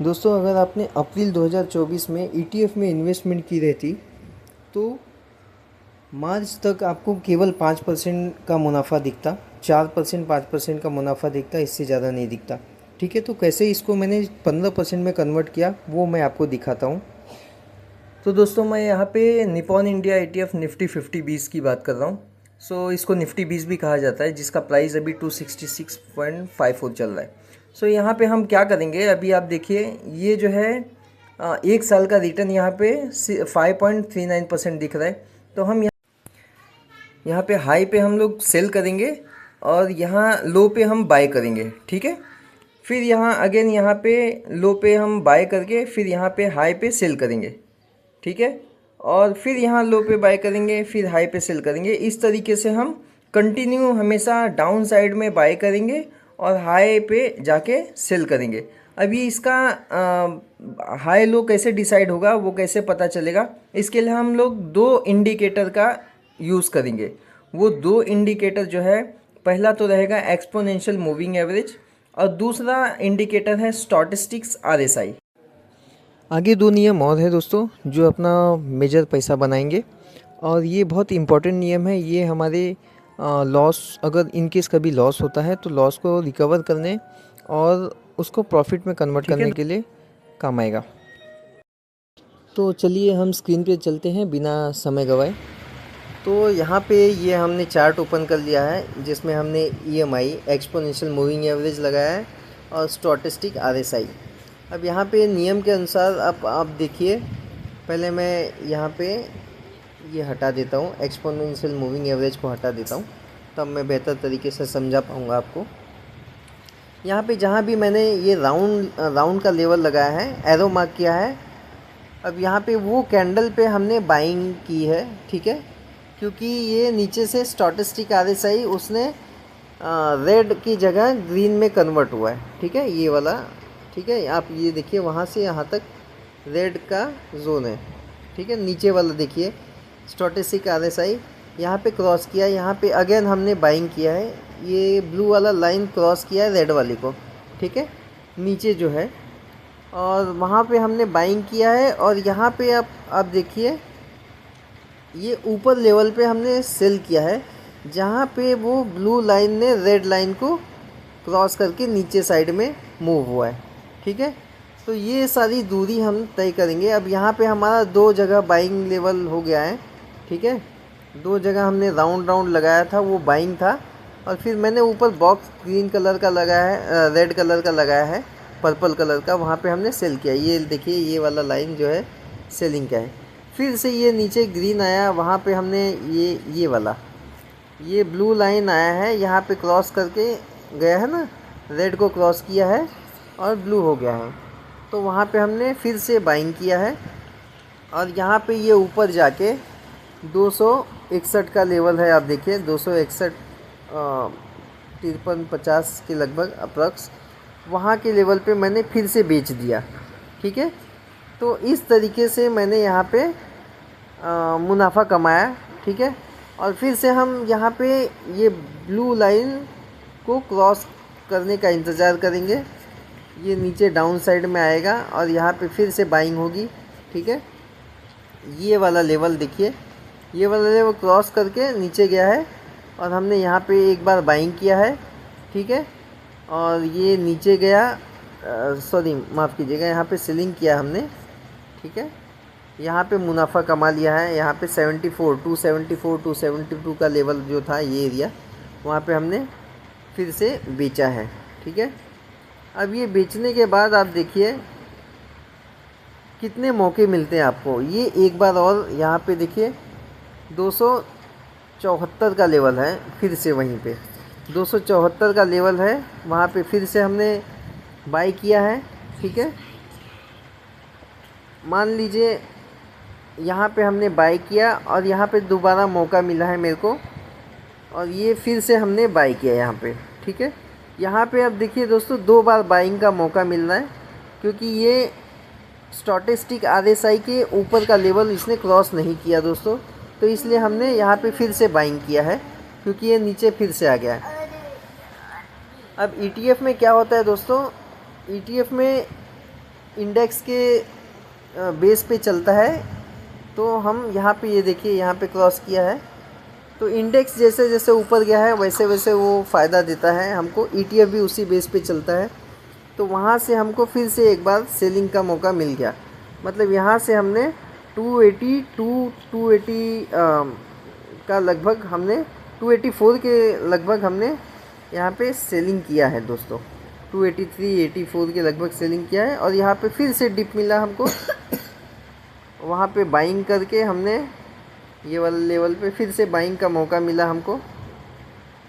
दोस्तों, अगर आपने अप्रैल 2024 में ईटीएफ में इन्वेस्टमेंट की रहती तो मार्च तक आपको केवल 5% का मुनाफा दिखता। 4% 5% का मुनाफा दिखता, इससे ज़्यादा नहीं दिखता। ठीक है, तो कैसे इसको मैंने 15% में कन्वर्ट किया वो मैं आपको दिखाता हूँ। तो दोस्तों, मैं यहाँ पे निपॉन इंडिया ETF निफ्टी 50 20 की बात कर रहा हूँ। इसको निफ्टी 20 भी कहा जाता है, जिसका प्राइस अभी 266.54 चल रहा है। यहाँ पे हम क्या करेंगे, अभी आप देखिए ये जो है एक साल का रिटर्न यहाँ पे 5.39% दिख रहा है। तो हम यहाँ पे हाई पे हम लोग सेल करेंगे और यहाँ लो पे हम बाय करेंगे। ठीक है, फिर यहाँ अगेन यहाँ पे लो पे हम बाय करके फिर यहाँ पे हाई पे सेल करेंगे। ठीक है, और फिर यहाँ लो पे बाय करेंगे, फिर हाई पे सेल करेंगे। इस तरीके से हम कंटिन्यू हमेशा डाउन साइड में बाय करेंगे और हाई पे जाके सेल करेंगे। अभी इसका हाई लो कैसे डिसाइड होगा, वो कैसे पता चलेगा, इसके लिए हम लोग दो इंडिकेटर का यूज़ करेंगे। वो दो इंडिकेटर जो है, पहला तो रहेगा एक्सपोनेंशियल मूविंग एवरेज और दूसरा इंडिकेटर है स्टॉटिस्टिक्स RSI। आगे दो नियम और है दोस्तों जो अपना मेजर पैसा बनाएंगे, और ये बहुत इम्पोर्टेंट नियम है। ये हमारे लॉस, अगर इन केस कभी लॉस होता है तो लॉस को रिकवर करने और उसको प्रॉफिट में कन्वर्ट करने के लिए काम आएगा। तो चलिए हम स्क्रीन पे चलते हैं बिना समय गवाए। तो यहाँ पे ये हमने चार्ट ओपन कर लिया है, जिसमें हमने EMI एक्सपोनेंशियल मूविंग एवरेज लगाया है और स्टॉटिस्टिक RSI। अब यहाँ पे नियम के अनुसार आप देखिए, पहले मैं यहाँ पे ये हटा देता हूँ, एक्सपोनेंशियल मूविंग एवरेज को हटा देता हूँ, तब मैं बेहतर तरीके से समझा पाऊँगा आपको। यहाँ पे जहाँ भी मैंने ये राउंड का लेवल लगाया है, एरो मार्क किया है, अब यहाँ पे वो कैंडल पे हमने बाइंग की है। ठीक है, क्योंकि ये नीचे से स्टॉटिस्टिक RSI उसने रेड की जगह ग्रीन में कन्वर्ट हुआ है। ठीक है, ये वाला। ठीक है, आप ये देखिए वहाँ से यहाँ तक रेड का जोन है। ठीक है, नीचे वाला देखिए स्टॉटिस्टिक RSI यहाँ पे क्रॉस किया, यहाँ पे अगेन हमने बाइंग किया है, ये ब्लू वाला लाइन क्रॉस किया है रेड वाली को। ठीक है, नीचे जो है, और वहाँ पे हमने बाइंग किया है। और यहाँ पे आप देखिए ये ऊपर लेवल पे हमने सेल किया है, जहाँ पे वो ब्लू लाइन ने रेड लाइन को क्रॉस करके नीचे साइड में मूव हुआ है। ठीक है, तो ये सारी दूरी हम तय करेंगे। अब यहाँ पे हमारा दो जगह बाइंग लेवल हो गया है। ठीक है, दो जगह हमने राउंड लगाया था, वो बाइंग था, और फिर मैंने ऊपर बॉक्स ग्रीन कलर का लगाया है, रेड कलर का लगाया है, पर्पल कलर का, वहाँ पे हमने सेल किया। ये देखिए ये वाला लाइन जो है सेलिंग का है। फिर से ये नीचे ग्रीन आया, वहाँ पे हमने ये वाला ये ब्लू लाइन आया है, यहाँ पे क्रॉस करके गया है ना, रेड को क्रॉस किया है और ब्लू हो गया है, तो वहाँ पे हमने फिर से बाइंग किया है। और यहाँ पे ये ऊपर जाके 261 का लेवल है, आप देखिए 261 53-50 के लगभग अप्रॉक्स, वहाँ के लेवल पे मैंने फिर से बेच दिया। ठीक है, तो इस तरीके से मैंने यहाँ पे मुनाफा कमाया। ठीक है, और फिर से हम यहाँ पे ये ब्लू लाइन को क्रॉस करने का इंतज़ार करेंगे, ये नीचे डाउन साइड में आएगा और यहाँ पे फिर से बाइंग होगी। ठीक है, ये वाला लेवल देखिए, ये वाला लेवल क्रॉस करके नीचे गया है और हमने यहाँ पे एक बार बाइंग किया है। ठीक है, और ये नीचे गया, सॉरी माफ़ कीजिएगा, यहाँ पे सेलिंग किया हमने। ठीक है, यहाँ पे मुनाफा कमा लिया है। यहाँ पे 274 272 का लेवल जो था, ये एरिया, वहाँ पे हमने फिर से बेचा है। ठीक है, अब ये बेचने के बाद आप देखिए कितने मौके मिलते हैं आपको। ये एक बार और यहाँ पे देखिए 274 का लेवल है, फिर से वहीं पे 274 का लेवल है, वहाँ पे फिर से हमने बाई किया है। ठीक है, मान लीजिए यहाँ पे हमने बाई किया और यहाँ पे दोबारा मौका मिला है मेरे को, और ये फिर से हमने बाई किया यहाँ पे। ठीक है, यहाँ पे अब देखिए दोस्तों दो बार बाइंग का मौका मिल रहा है, क्योंकि ये स्टॉटिस्टिक RSI के ऊपर का लेवल इसने क्रॉस नहीं किया दोस्तों, तो इसलिए हमने यहाँ पे फिर से बाइंग किया है, क्योंकि ये नीचे फिर से आ गया है। अब ETF में क्या होता है दोस्तों, ETF में इंडेक्स के बेस पे चलता है। तो हम यहाँ पे ये देखिए यहाँ पे क्रॉस किया है, तो इंडेक्स जैसे जैसे ऊपर गया है वैसे वैसे वो फ़ायदा देता है हमको। ETF भी उसी बेस पे चलता है। तो वहाँ से हमको फिर से एक बार सेलिंग का मौका मिल गया। मतलब यहाँ से हमने 280 का लगभग हमने 284 के लगभग हमने यहाँ पे सेलिंग किया है दोस्तों। 283-84 के लगभग सेलिंग किया है। और यहाँ पे फिर से डिप मिला हमको वहाँ पे बाइंग करके हमने ये वाले लेवल पे फिर से बाइंग का मौका मिला हमको,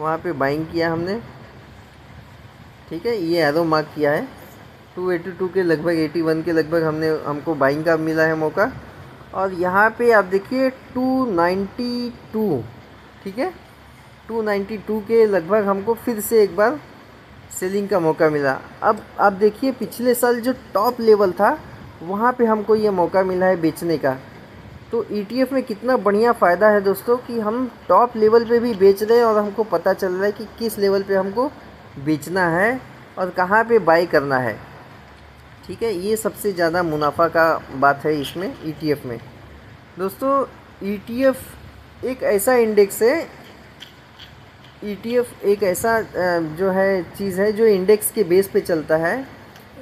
वहाँ पे बाइंग किया हमने। ठीक है, ये एरो मार्क किया है 282 के लगभग 81 के लगभग हमको बाइंग का मिला है मौका। और यहाँ पे आप देखिए 292, ठीक है, 292 के लगभग हमको फिर से एक बार सेलिंग का मौका मिला। अब आप देखिए पिछले साल जो टॉप लेवल था वहाँ पे हमको ये मौका मिला है बेचने का। तो ETF में कितना बढ़िया फ़ायदा है दोस्तों कि हम टॉप लेवल पे भी बेच रहे हैं और हमको पता चल रहा है कि किस लेवल पे हमको बेचना है और कहाँ पे बाई करना है। ठीक है, ये सबसे ज़्यादा मुनाफा का बात है इसमें ETF में दोस्तों। ETF एक ऐसा इंडेक्स है, ETF एक ऐसा जो है चीज़ है जो इंडेक्स के बेस पे चलता है।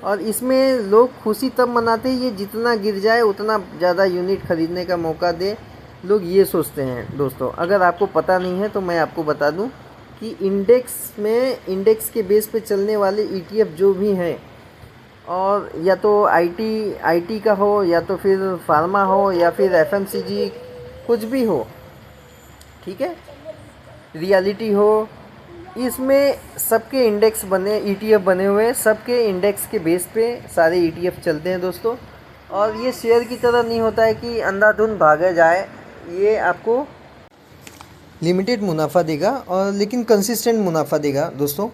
और इसमें लोग खुशी तब मनाते हैं ये जितना गिर जाए उतना ज़्यादा यूनिट ख़रीदने का मौका दे, लोग ये सोचते हैं दोस्तों। अगर आपको पता नहीं है तो मैं आपको बता दूं कि इंडेक्स के बेस पे चलने वाले ETF जो भी हैं, और या तो IT का हो या तो फिर फार्मा हो या फिर FMCG कुछ भी हो, ठीक है, रियलिटी हो, इसमें सबके इंडेक्स बने ETF बने हुए हैं। सबके इंडेक्स के बेस पे सारे ETF चलते हैं दोस्तों। और ये शेयर की तरह नहीं होता है कि अंधाधुंध भागा जाए, ये आपको लिमिटेड मुनाफा देगा और लेकिन कंसिस्टेंट मुनाफा देगा दोस्तों।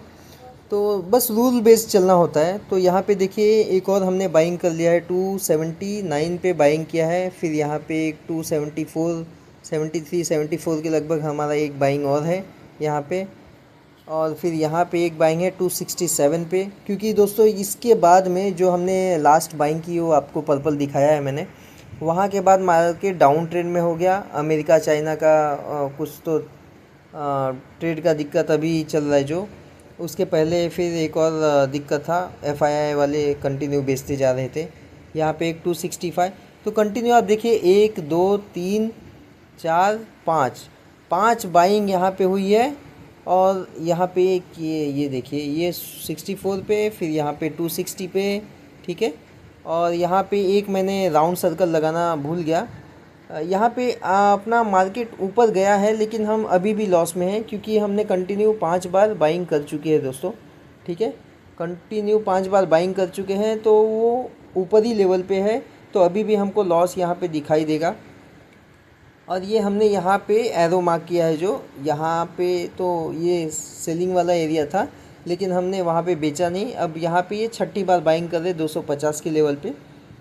तो बस रूल बेस्ड चलना होता है। तो यहाँ पे देखिए एक और हमने बाइंग कर लिया है, 279 पे बाइंग किया है। फिर यहाँ पे एक 274, 73, 74 के लगभग हमारा एक बाइंग और है यहाँ पे। और फिर यहाँ पे एक बाइंग है 267 पे, क्योंकि दोस्तों इसके बाद में जो हमने लास्ट बाइंग की वो आपको पर्पल दिखाया है मैंने, वहाँ के बाद मार्केट डाउन ट्रेंड में हो गया। अमेरिका चाइना का कुछ तो ट्रेड का दिक्कत अभी चल रहा है जो, उसके पहले फिर एक और दिक्कत था, FII वाले कंटिन्यू बेचते जा रहे थे। यहाँ पे एक 265, तो कंटिन्यू आप देखिए 1 2 3 4 5 बाइंग यहाँ पे हुई है। और यहाँ पे ये देखिए ये 64 पे, फिर यहाँ पे 260 पे, ठीक है। और यहाँ पे एक मैंने राउंड सर्कल लगाना भूल गया। यहाँ पे अपना मार्केट ऊपर गया है लेकिन हम अभी भी लॉस में हैं, क्योंकि हमने कंटिन्यू 5 बार बाइंग कर चुके हैं दोस्तों, ठीक है, कंटिन्यू 5 बार बाइंग कर चुके हैं। तो वो ऊपर ही लेवल पे है, तो अभी भी हमको लॉस यहाँ पे दिखाई देगा। और ये हमने यहाँ पे एरो मार्क किया है जो यहाँ पे, तो ये सेलिंग वाला एरिया था लेकिन हमने वहाँ पे बेचा नहीं। अब यहाँ पे ये 6ठी बार बाइंग कर रहे 250 के लेवल पे,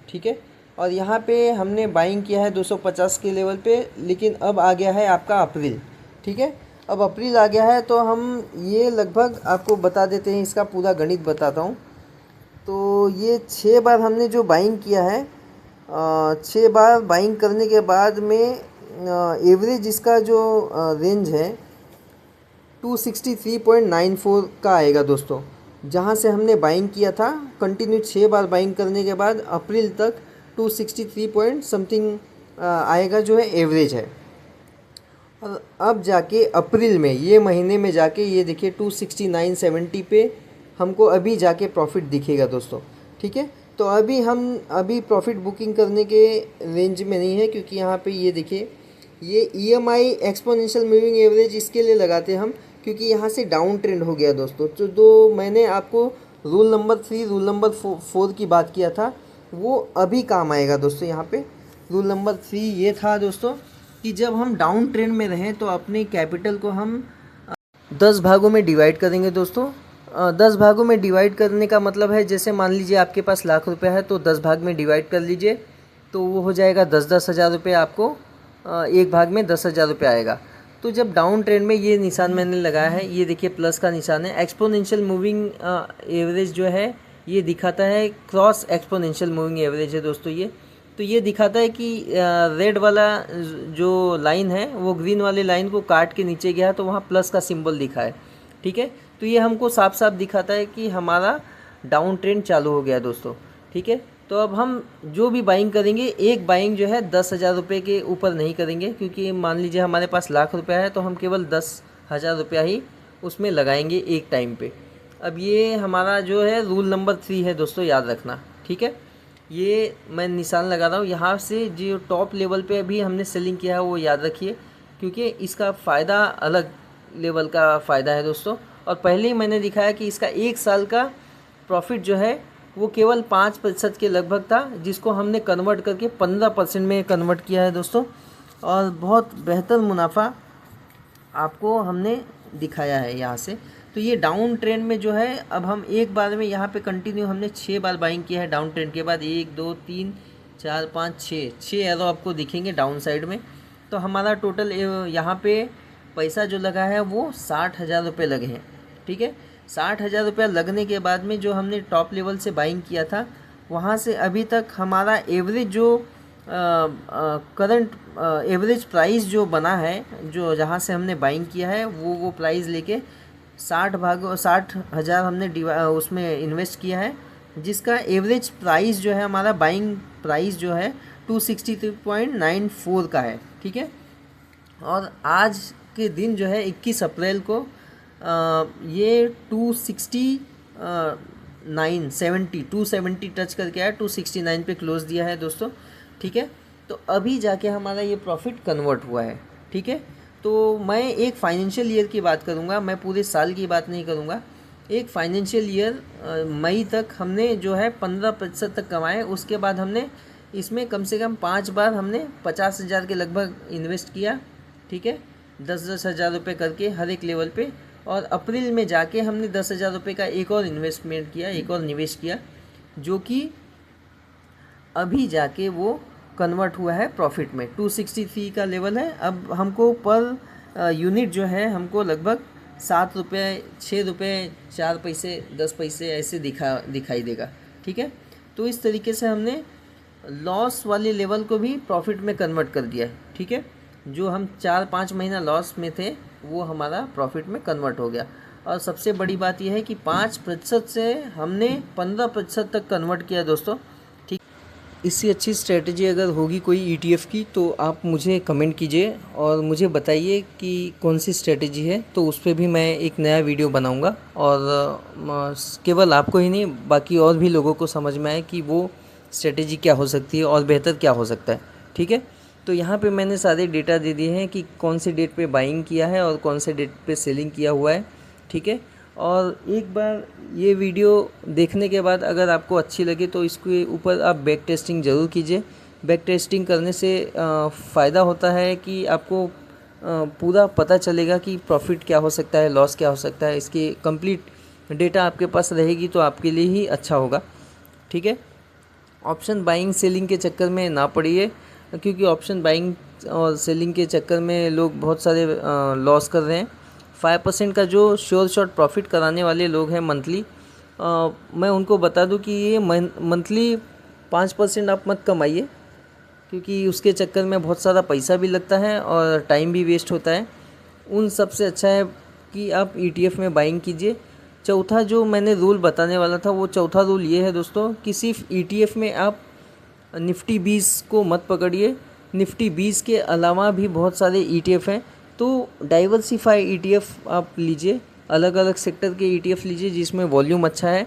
ठीक है। और यहाँ पे हमने बाइंग किया है 250 के लेवल पे, लेकिन अब आ गया है आपका अप्रैल, ठीक है। अब अप्रैल आ गया है तो हम ये लगभग आपको बता देते हैं, इसका पूरा गणित बताता हूँ। तो ये 6 बार हमने जो बाइंग किया है, 6 बार बाइंग करने के बाद में एवरेज इसका जो रेंज है 263.94 का आएगा दोस्तों। जहाँ से हमने बाइंग किया था कंटिन्यू 6 बार बाइंग करने के बाद अप्रैल तक 263 पॉइंट समथिंग आएगा जो है एवरेज है। और अब जाके अप्रैल में ये महीने में जाके ये देखिए 269.70 पे हमको अभी जाके प्रॉफिट दिखेगा दोस्तों, ठीक है। तो अभी प्रॉफिट बुकिंग करने के रेंज में नहीं है, क्योंकि यहाँ पे ये देखिए ये EMI एक्सपोनेंशियल मूविंग एवरेज इसके लिए लगाते हैं हम, क्योंकि यहाँ से डाउन ट्रेंड हो गया दोस्तों। तो मैंने आपको रूल नंबर 3 रूल नंबर 4 की बात किया था, वो अभी काम आएगा दोस्तों। यहाँ पे रूल नंबर 3 ये था दोस्तों कि जब हम डाउन ट्रेंड में रहें तो अपने कैपिटल को हम 10 भागों में डिवाइड करेंगे दोस्तों। 10 भागों में डिवाइड करने का मतलब है, जैसे मान लीजिए आपके पास लाख रुपये है तो 10 भाग में डिवाइड कर लीजिए, तो वो हो जाएगा 10-10 हज़ार रुपये। आपको एक भाग में 10,000 रुपये आएगा। तो जब डाउन ट्रेंड में ये निशान मैंने लगाया है, ये देखिए प्लस का निशान है। एक्सपोनेंशियल मूविंग एवरेज जो है ये दिखाता है क्रॉस एक्सपोनेंशियल मूविंग एवरेज है दोस्तों ये। तो ये दिखाता है कि रेड वाला जो लाइन है वो ग्रीन वाले लाइन को काट के नीचे गया तो वहाँ प्लस का सिंबल दिखा है, ठीक है। तो ये हमको साफ साफ दिखाता है कि हमारा डाउन ट्रेंड चालू हो गया दोस्तों, ठीक है। तो अब हम जो भी बाइंग करेंगे, एक बाइंग जो है 10,000 रुपये के ऊपर नहीं करेंगे, क्योंकि मान लीजिए हमारे पास लाख रुपया है तो हम केवल 10,000 रुपया ही उसमें लगाएंगे एक टाइम पे। अब ये हमारा जो है रूल नंबर 3 है दोस्तों, याद रखना, ठीक है। ये मैं निशान लगा रहा हूँ यहाँ से, जो टॉप लेवल पे अभी हमने सेलिंग किया है वो याद रखिए, क्योंकि इसका फ़ायदा अलग लेवल का फ़ायदा है दोस्तों। और पहले ही मैंने दिखाया कि इसका 1 साल का प्रॉफिट जो है वो केवल 5% के लगभग था, जिसको हमने कन्वर्ट करके 15% में कन्वर्ट किया है दोस्तों, और बहुत बेहतर मुनाफा आपको हमने दिखाया है यहाँ से। तो ये डाउन ट्रेंड में जो है, अब हम एक बार में यहाँ पे कंटिन्यू हमने 6 बार बाइंग किया है डाउन ट्रेंड के बाद, 1 2 3 4 5 6 एरो आपको दिखेंगे डाउन साइड में। तो हमारा टोटल यहाँ पे पैसा जो लगा है वो 60,000 रुपये लगे हैं, ठीक है। 60,000 रुपया लगने के बाद में जो हमने टॉप लेवल से बाइंग किया था, वहाँ से अभी तक हमारा एवरेज जो करंट एवरेज प्राइस जो बना है, जो जहाँ से हमने बाइंग किया है वो प्राइस लेके 60,000 हमने उसमें इन्वेस्ट किया है, जिसका एवरेज प्राइस जो है हमारा बाइंग प्राइस जो है 263.94 का है, ठीक है। और आज के दिन जो है 21 अप्रैल को ये 270 टच करके आया, 269 पे क्लोज दिया है दोस्तों, ठीक है। तो अभी जाके हमारा ये प्रॉफिट कन्वर्ट हुआ है, ठीक है। तो मैं एक फाइनेंशियल ईयर की बात करूँगा, मैं पूरे साल की बात नहीं करूँगा। एक फाइनेंशियल ईयर मई तक हमने जो है 15% तक कमाए। उसके बाद हमने इसमें कम से कम 5 बार हमने 50,000 के लगभग इन्वेस्ट किया, ठीक है, 10,000 रुपये करके हर एक लेवल पे। और अप्रैल में जाके हमने 10,000 रुपये का एक और इन्वेस्टमेंट किया, एक और निवेश किया, जो कि अभी जाके वो कन्वर्ट हुआ है प्रॉफिट में। 263 का लेवल है। अब हमको पर यूनिट जो है हमको लगभग 7 रुपये, 6 रुपये, 4 पैसे, 10 पैसे ऐसे दिखाई देगा, ठीक है। तो इस तरीके से हमने लॉस वाले लेवल को भी प्रॉफिट में कन्वर्ट कर दिया है, ठीक है। जो हम 4-5 महीना लॉस में थे वो हमारा प्रॉफिट में कन्वर्ट हो गया। और सबसे बड़ी बात यह है कि 5% से हमने 15% तक कन्वर्ट किया दोस्तों, ठीक। इससे अच्छी स्ट्रेटजी अगर होगी कोई ETF की तो आप मुझे कमेंट कीजिए और मुझे बताइए कि कौन सी स्ट्रेटजी है, तो उस पर भी मैं एक नया वीडियो बनाऊंगा। और केवल आपको ही नहीं, बाकी और भी लोगों को समझ में आए कि वो स्ट्रेटजी क्या हो सकती है और बेहतर क्या हो सकता है, ठीक है। तो यहाँ पे मैंने सारे डेटा दे दिए हैं कि कौन से डेट पे बाइंग किया है और कौन से डेट पे सेलिंग किया हुआ है, ठीक है। और एक बार ये वीडियो देखने के बाद अगर आपको अच्छी लगे तो इसके ऊपर आप बैक टेस्टिंग ज़रूर कीजिए। बैक टेस्टिंग करने से फ़ायदा होता है कि आपको पूरा पता चलेगा कि प्रॉफिट क्या हो सकता है, लॉस क्या हो सकता है। इसकी कंप्लीट डेटा आपके पास रहेगी तो आपके लिए ही अच्छा होगा, ठीक है। ऑप्शन बाइंग सेलिंग के चक्कर में ना पड़िए, क्योंकि ऑप्शन बाइंग और सेलिंग के चक्कर में लोग बहुत सारे लॉस कर रहे हैं। 5% का जो श्योर शॉर्ट प्रॉफिट कराने वाले लोग हैं मंथली, मैं उनको बता दूं कि ये मंथली 5% आप मत कमाइए, क्योंकि उसके चक्कर में बहुत सारा पैसा भी लगता है और टाइम भी वेस्ट होता है। उन सबसे अच्छा है कि आप ETF में बाइंग कीजिए। चौथा जो मैंने रूल बताने वाला था, वो चौथा रूल ये है दोस्तों कि सिर्फ ETF में आप निफ्टी 20 को मत पकड़िए। निफ्टी 20 के अलावा भी बहुत सारे ETF हैं, तो डाइवर्सिफाई ETF आप लीजिए, अलग अलग सेक्टर के ETF लीजिए जिसमें वॉल्यूम अच्छा है,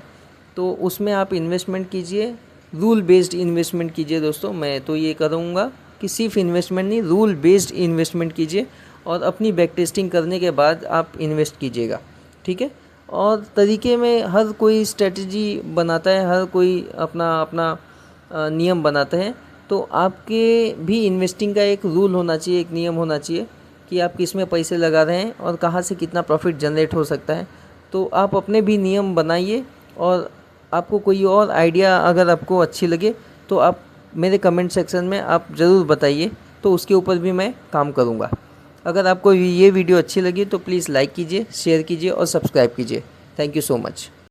तो उसमें आप इन्वेस्टमेंट कीजिए। रूल बेस्ड इन्वेस्टमेंट कीजिए दोस्तों। मैं तो ये करूँगा कि सिर्फ इन्वेस्टमेंट नहीं, रूल बेस्ड इन्वेस्टमेंट कीजिए और अपनी बैक टेस्टिंग करने के बाद आप इन्वेस्ट कीजिएगा, ठीक है। और तरीके में हर कोई स्ट्रेटजी बनाता है, हर कोई अपना अपना नियम बनाते हैं, तो आपके भी इन्वेस्टिंग का एक रूल होना चाहिए, एक नियम होना चाहिए कि आप किस में पैसे लगा रहे हैं और कहाँ से कितना प्रॉफिट जनरेट हो सकता है। तो आप अपने भी नियम बनाइए, और आपको कोई और आइडिया अगर आपको अच्छी लगे तो आप मेरे कमेंट सेक्शन में आप ज़रूर बताइए, तो उसके ऊपर भी मैं काम करूँगा। अगर आपको ये वीडियो अच्छी लगी तो प्लीज़ लाइक कीजिए, शेयर कीजिए और सब्सक्राइब कीजिए। Thank you so much.